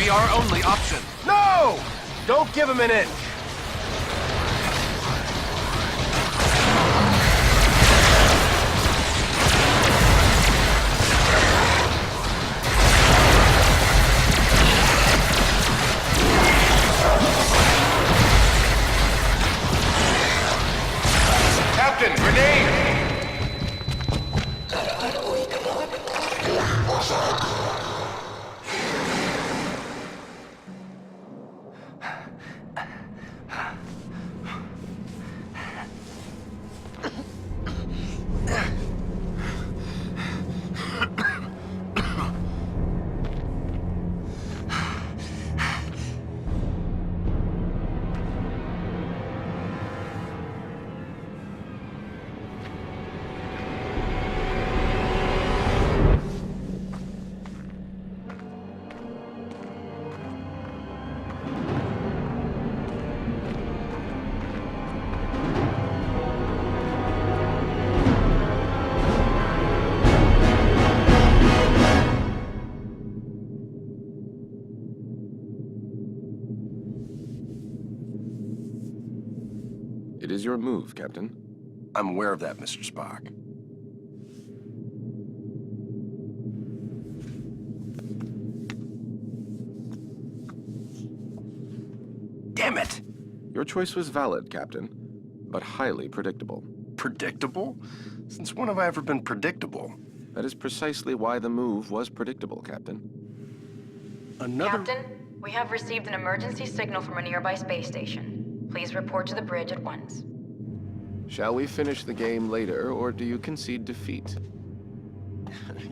be our only option. No! Don't give him an inch. Captain, grenade! It is your move, Captain. I'm aware of that, Mr. Spock. Damn it! Your choice was valid, Captain, but highly predictable. Predictable? Since when have I ever been predictable? That is precisely why the move was predictable, Captain. Captain, we have received an emergency signal from a nearby space station. Please report to the bridge at once. Shall we finish the game later, or do you concede defeat?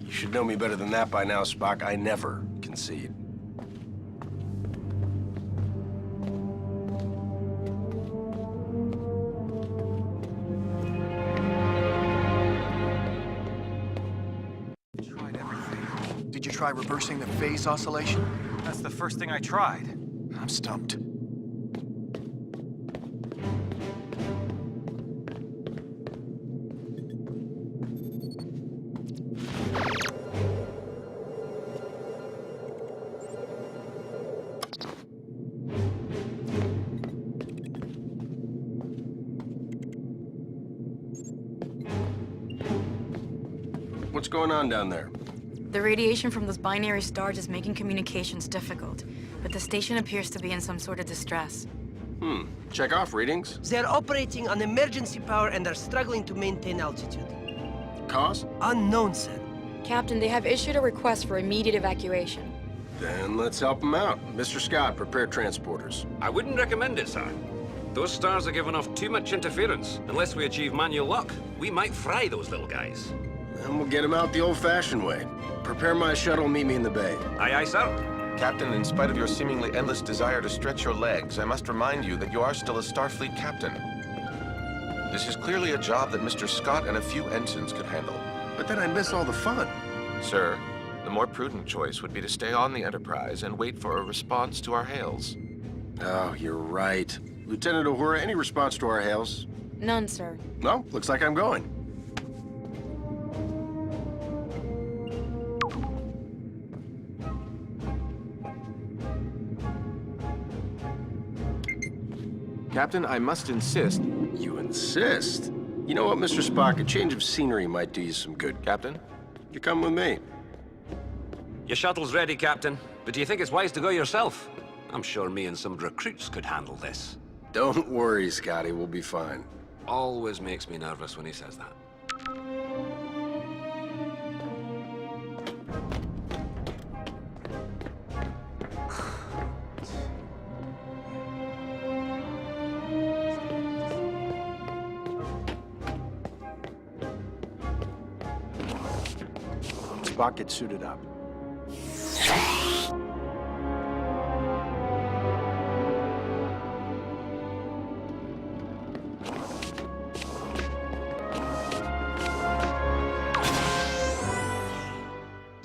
You should know me better than that by now, Spock. I never concede. Tried everything. Did you try reversing the phase oscillation? That's the first thing I tried. I'm stumped. What's going on down there? The radiation from those binary stars is making communications difficult, but the station appears to be in some sort of distress. Check off readings. They're operating on emergency power and are struggling to maintain altitude. Cause? Unknown, sir. Captain, they have issued a request for immediate evacuation. Then let's help them out. Mr. Scott, prepare transporters. I wouldn't recommend it, sir. Those stars are giving off too much interference. Unless we achieve manual lock, we might fry those little guys. And we'll get them out the old-fashioned way. Prepare my shuttle, meet me in the bay. Aye, aye, sir. Captain, in spite of your seemingly endless desire to stretch your legs, I must remind you that you are still a Starfleet captain. This is clearly a job that Mr. Scott and a few ensigns could handle. But then I'd miss all the fun. Sir, the more prudent choice would be to stay on the Enterprise and wait for a response to our hails. Oh, you're right. Lieutenant Uhura, any response to our hails? None, sir. No, looks like I'm going. Captain, I must insist. You insist? You know what, Mr. Spock? A change of scenery might do you some good. Captain? You come with me. Your shuttle's ready, Captain. But do you think it's wise to go yourself? I'm sure me and some recruits could handle this. Don't worry, Scotty. We'll be fine. Always makes me nervous when he says that. Spock, get suited up.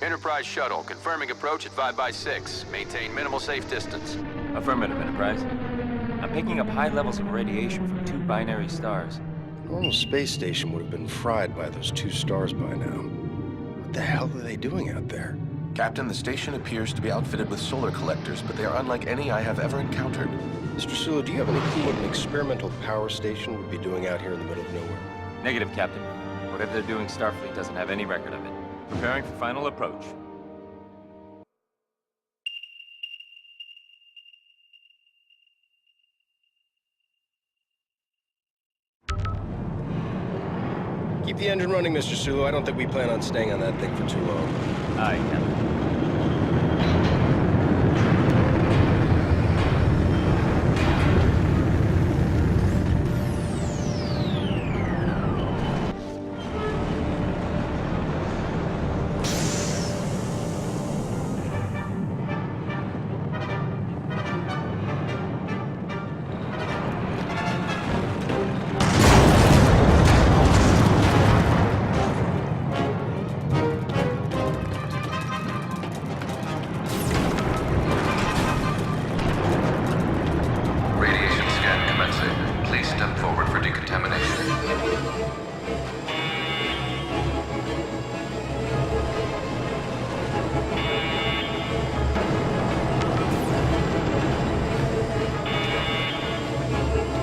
Enterprise shuttle, confirming approach at 5x6. Maintain minimal safe distance. Affirmative, Enterprise. I'm picking up high levels of radiation from two binary stars. A normal space station would have been fried by those two stars by now. What the hell are they doing out there? Captain, the station appears to be outfitted with solar collectors, but they are unlike any I have ever encountered. Mr. Sulu, do you have any clue what an experimental power station would be doing out here in the middle of nowhere? Negative, Captain. Whatever they're doing, Starfleet doesn't have any record of it. Preparing for final approach. Keep the engine running, Mr. Sulu. I don't think we plan on staying on that thing for too long. Aye, Captain. Radiation scan commencing. Please step forward for decontamination.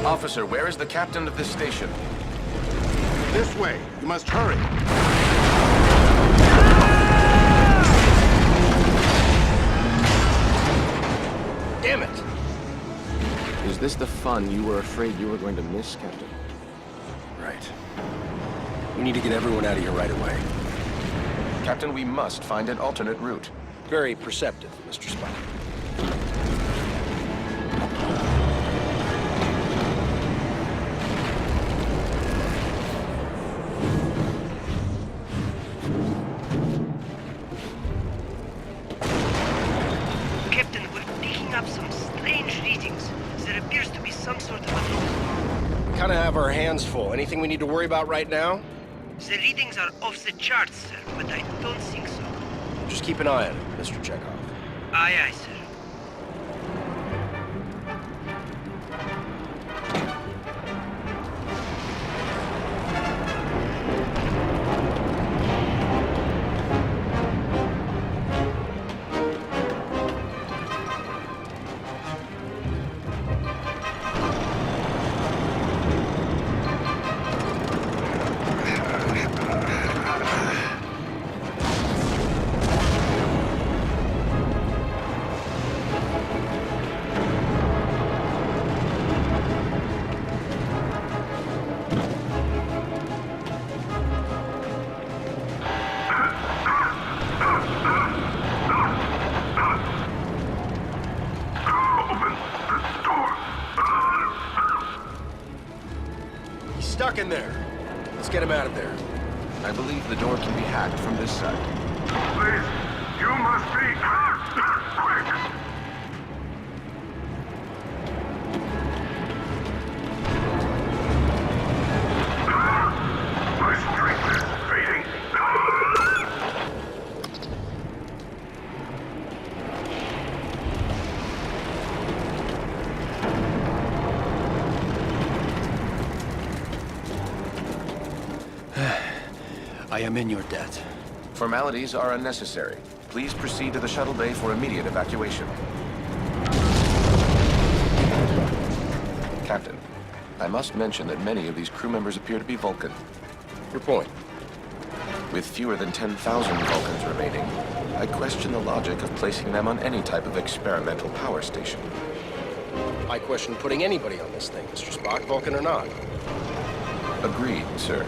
Officer, where is the captain of this station? This way. You must hurry. Damn it! Is this the fun you were afraid you were going to miss, Captain? Right. We need to get everyone out of here right away. Captain, we must find an alternate route. Very perceptive, Mr. Spock. Captain, we're picking up some strange readings. There appears to be some sort of anomaly. We kind of have our hands full. Anything we need to worry about right now? The readings are off the charts, sir, but I don't think so. Just keep an eye on it, Mr. Chekhov. Aye, aye, sir. He's stuck in there. Let's get him out of there. I believe the door can be hacked from this side. Please, you must be quick. My strength is fading. I am in your debt. Formalities are unnecessary. Please proceed to the shuttle bay for immediate evacuation. Captain, I must mention that many of these crew members appear to be Vulcan. Your point. With fewer than 10,000 Vulcans remaining, I question the logic of placing them on any type of experimental power station. I question putting anybody on this thing, Mr. Spock, Vulcan or not. Agreed, sir.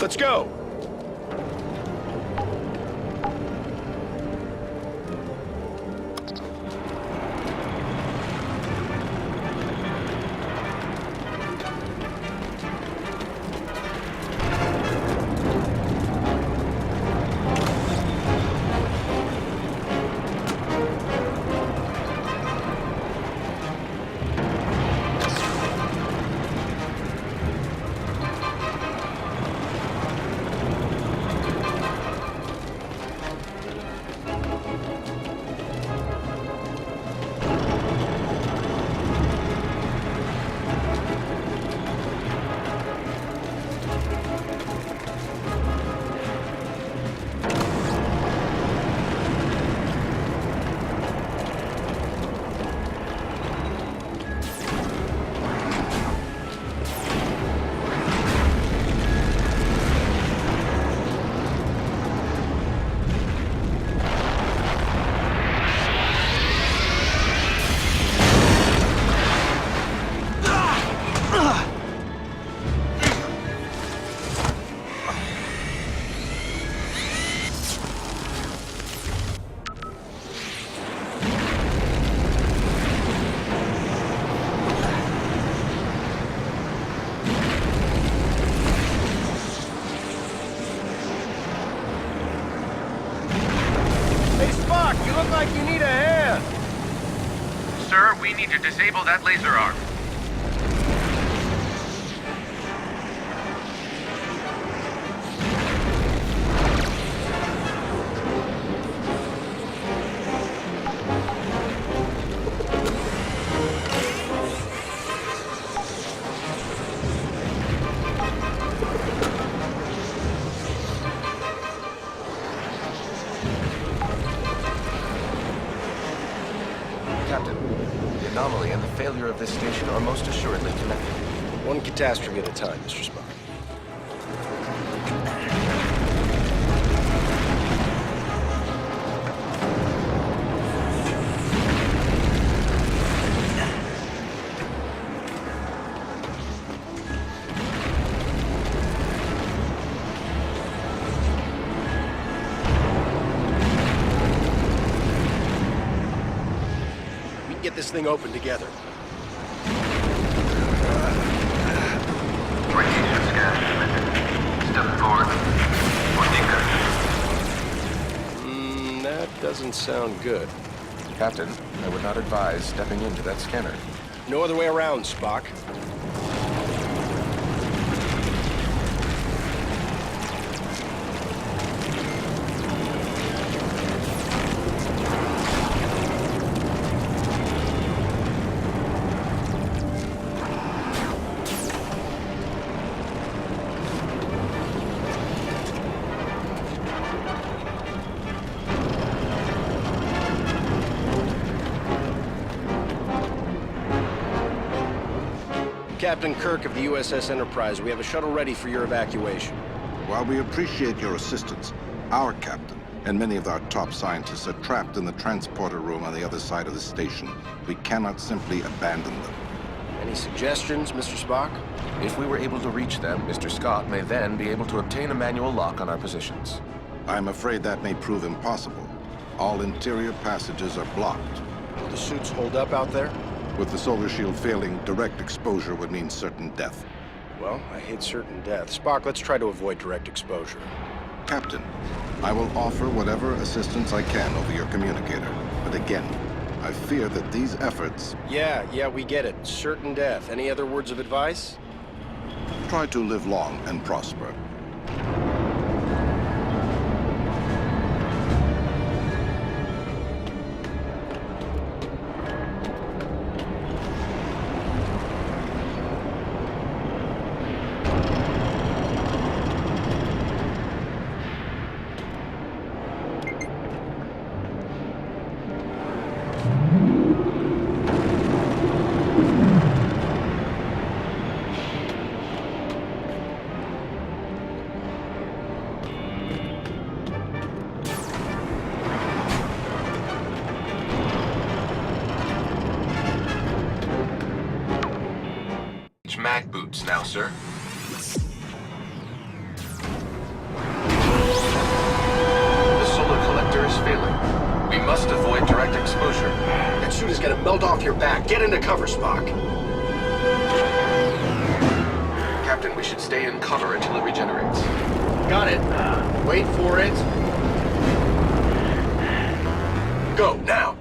Let's go! You look like you need a hand. Sir, we need to disable that laser arm. Captain, the anomaly and the failure of this station are most assuredly connected. One catastrophe at a time, Mr. Spock. Get this thing open together. Radiation scan commenced. Step forward for decontamination. That doesn't sound good. Captain, I would not advise stepping into that scanner. No other way around, Spock. Captain Kirk of the USS Enterprise, we have a shuttle ready for your evacuation. While we appreciate your assistance, our captain and many of our top scientists are trapped in the transporter room on the other side of the station. We cannot simply abandon them. Any suggestions, Mr. Spock? If we were able to reach them, Mr. Scott may then be able to obtain a manual lock on our positions. I'm afraid that may prove impossible. All interior passages are blocked. Will the suits hold up out there? With the solar shield failing, direct exposure would mean certain death. Well, I hate certain death. Spock, let's try to avoid direct exposure. Captain, I will offer whatever assistance I can over your communicator. But again, I fear that these efforts... Yeah, we get it. Certain death. Any other words of advice? Try to live long and prosper. Mag boots now, sir. must avoid direct exposure. That suit is gonna melt off your back. Get into cover, Spock. Captain, we should stay in cover until it regenerates. Got it. Wait for it. Go, now.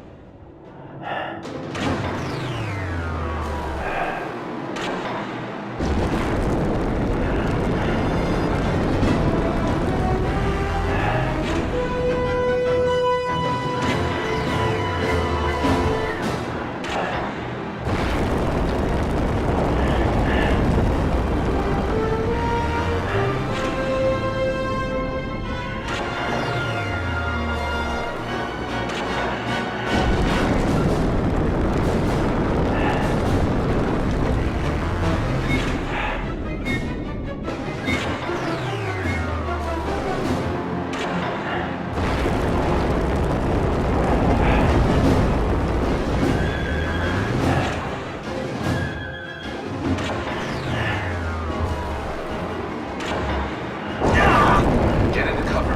Get into cover.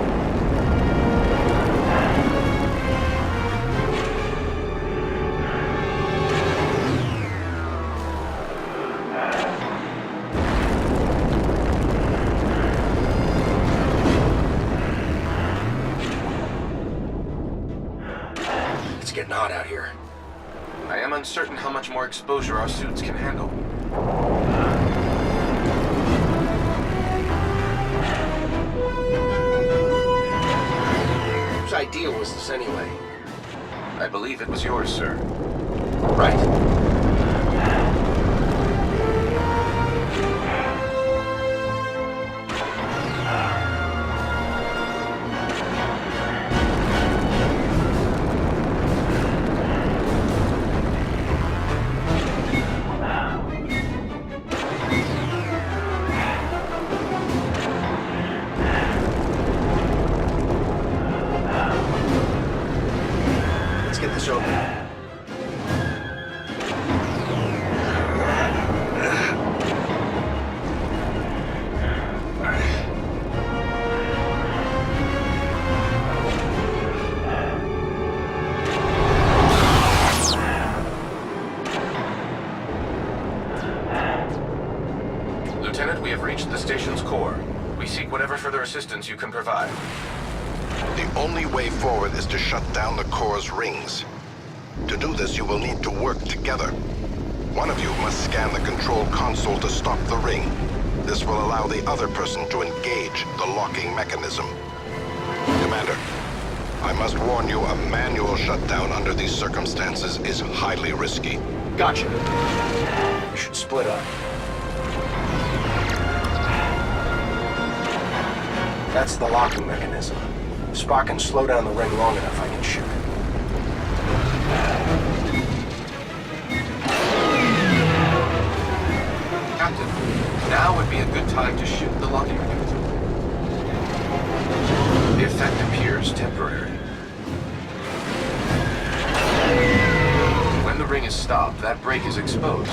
It's getting hot out here. I am uncertain how much more exposure our suits can handle. Whose idea was this anyway? I believe it was yours, sir. Right. Let's get this over. Lieutenant, we have reached the station's core. We seek whatever further assistance you can provide. The only way forward is to shut down the core's rings. To do this, you will need to work together. One of you must scan the control console to stop the ring. This will allow the other person to engage the locking mechanism. Commander, I must warn you, a manual shutdown under these circumstances is highly risky. Gotcha. We should split up. That's the locking mechanism. If Spock can slow down the ring long enough, I can shoot it. Captain, now would be a good time to shoot the locking mechanism. The effect appears temporary. When the ring is stopped, that brake is exposed.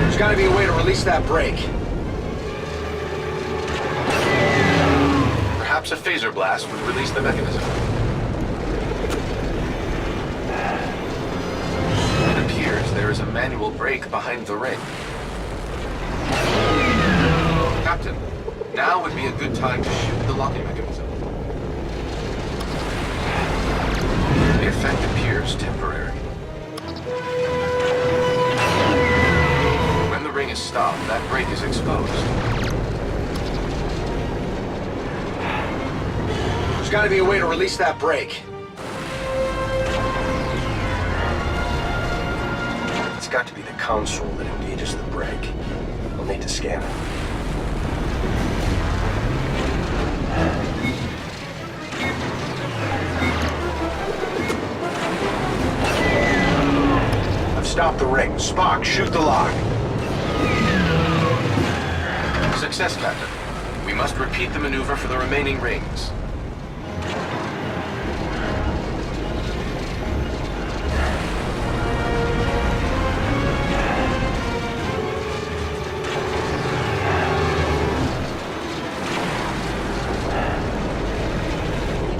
There's gotta be a way to release that brake. Perhaps a phaser blast would release the mechanism. It appears there is a manual brake behind the ring. Captain, now would be a good time to shoot the locking mechanism. The effect appears temporary. When the ring is stopped, that brake is exposed. There's gotta be a way to release that brake. It's got to be the console that engages the brake. I'll need to scan it. I've stopped the ring. Spock, shoot the lock. Success, Captain. We must repeat the maneuver for the remaining rings.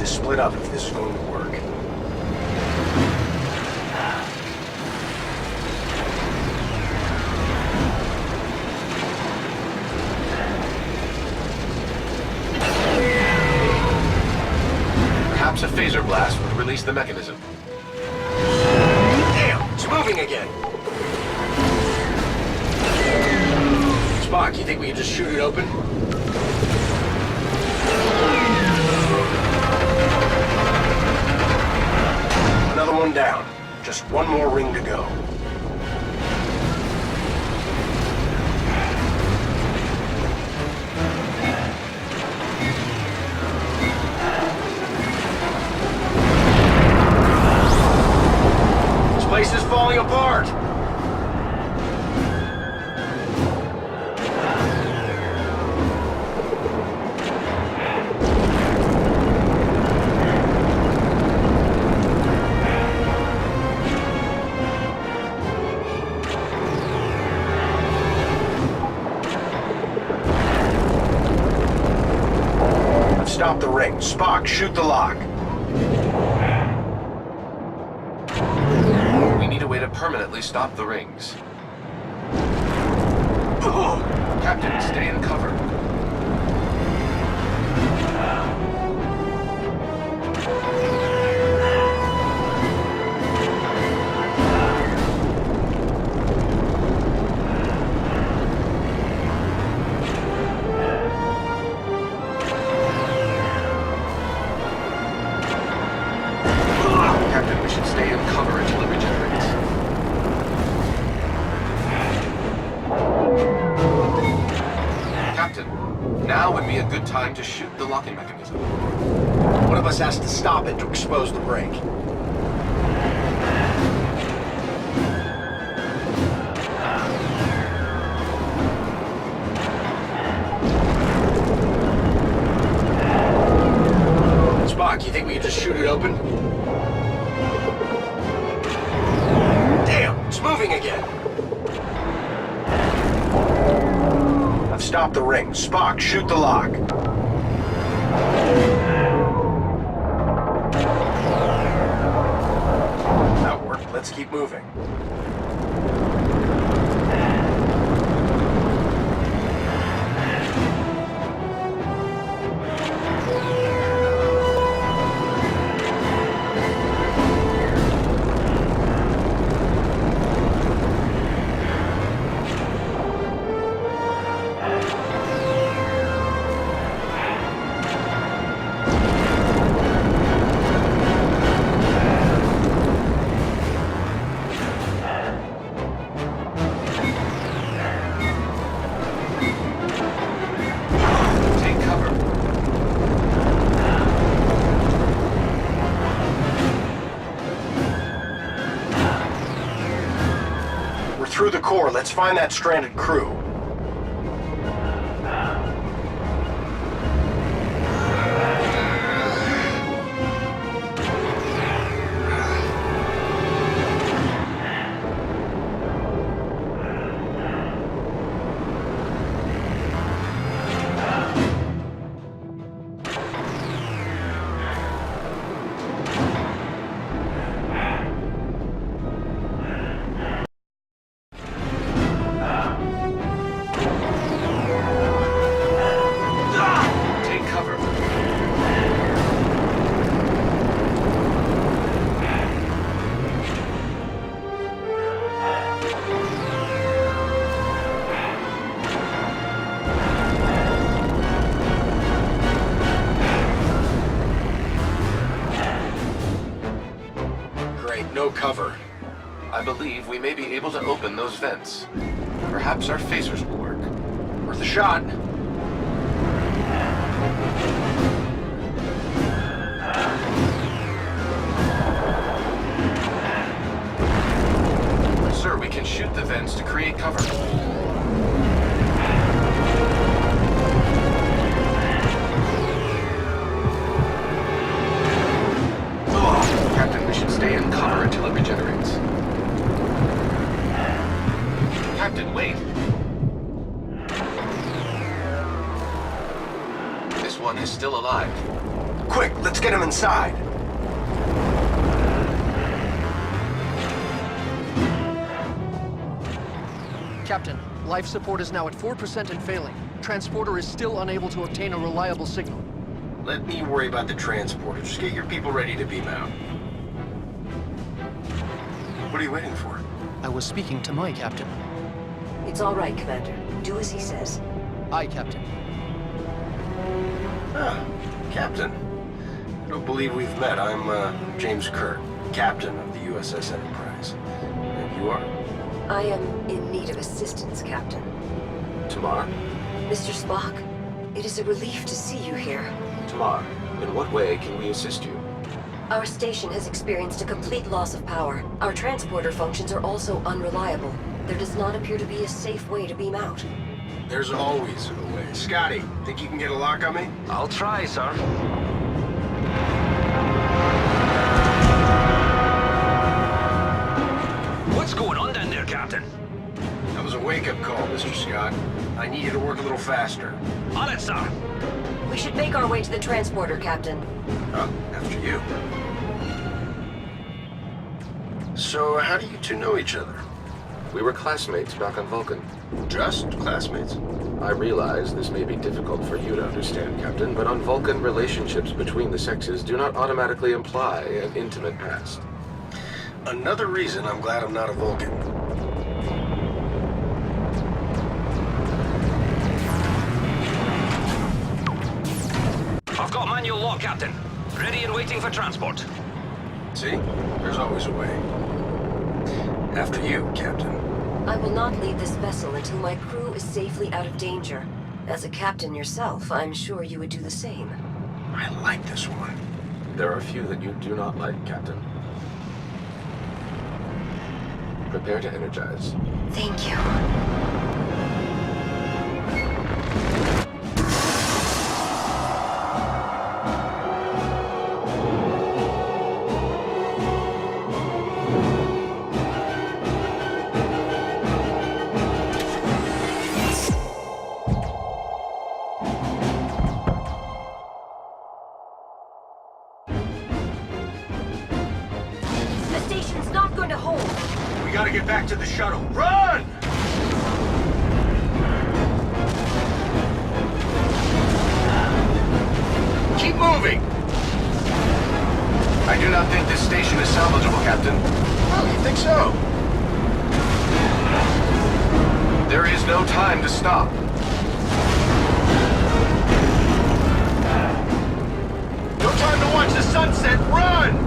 to split up if this is going to work. Perhaps a phaser blast would release the mechanism. Damn, it's moving again. Spock, you think we can just shoot it open? Another one down. Just one more ring to go. This place is falling apart! Stop the ring. Spock, shoot the lock. We need a way to permanently stop the rings. Captain, stay in cover. Captain, we should stay in cover until it regenerates. Captain, now would be a good time to shoot the locking mechanism. One of us has to stop it to expose the break. Spock, you think we can just shoot it open? Damn, it's moving again. I've stopped the ring. Spock, shoot the lock. That worked. Let's keep moving. Take cover. We're through the core. Let's find that stranded crew. Take cover. Great, no cover. I believe we may be able to open those vents. Perhaps our phasers will work. Worth a shot. Sir, we can shoot the vents to create cover. Captain, we should stay in cover until it regenerates. Captain, wait. get him inside. Captain, life support is now at 4% and failing. Transporter is still unable to obtain a reliable signal. Let me worry about the transporter. Just get your people ready to beam out. What are you waiting for? I was speaking to my captain. It's all right, Commander. Do as he says. Aye, Captain. Ah, Captain. I don't believe we've met. I'm James Kirk, Captain of the USS Enterprise. And you are? I am in need of assistance, Captain. Tamar? Mr. Spock, it is a relief to see you here. Tamar, in what way can we assist you? Our station has experienced a complete loss of power. Our transporter functions are also unreliable. There does not appear to be a safe way to beam out. There's always a way. Scotty, think you can get a lock on me? I'll try, sir. What's going on down there, Captain? That was a wake-up call, Mr. Scott. I need you to work a little faster. On it, sir. We should make our way to the transporter, Captain. After you. So, how do you two know each other? We were classmates back on Vulcan. Just classmates? I realize this may be difficult for you to understand, Captain, but on Vulcan, relationships between the sexes do not automatically imply an intimate past. Another reason I'm glad I'm not a Vulcan. I've got manual lock, Captain. Ready and waiting for transport. See? There's always a way. After you, Captain. I will not leave this vessel until my crew is safely out of danger. As a captain yourself, I'm sure you would do the same. I like this one. There are a few that you do not like, Captain. Prepare to energize. Thank you. We gotta get back to the shuttle. Run! Keep moving! I do not think this station is salvageable, Captain. Oh, you think so? There is no time to stop. No time to watch the sunset. Run!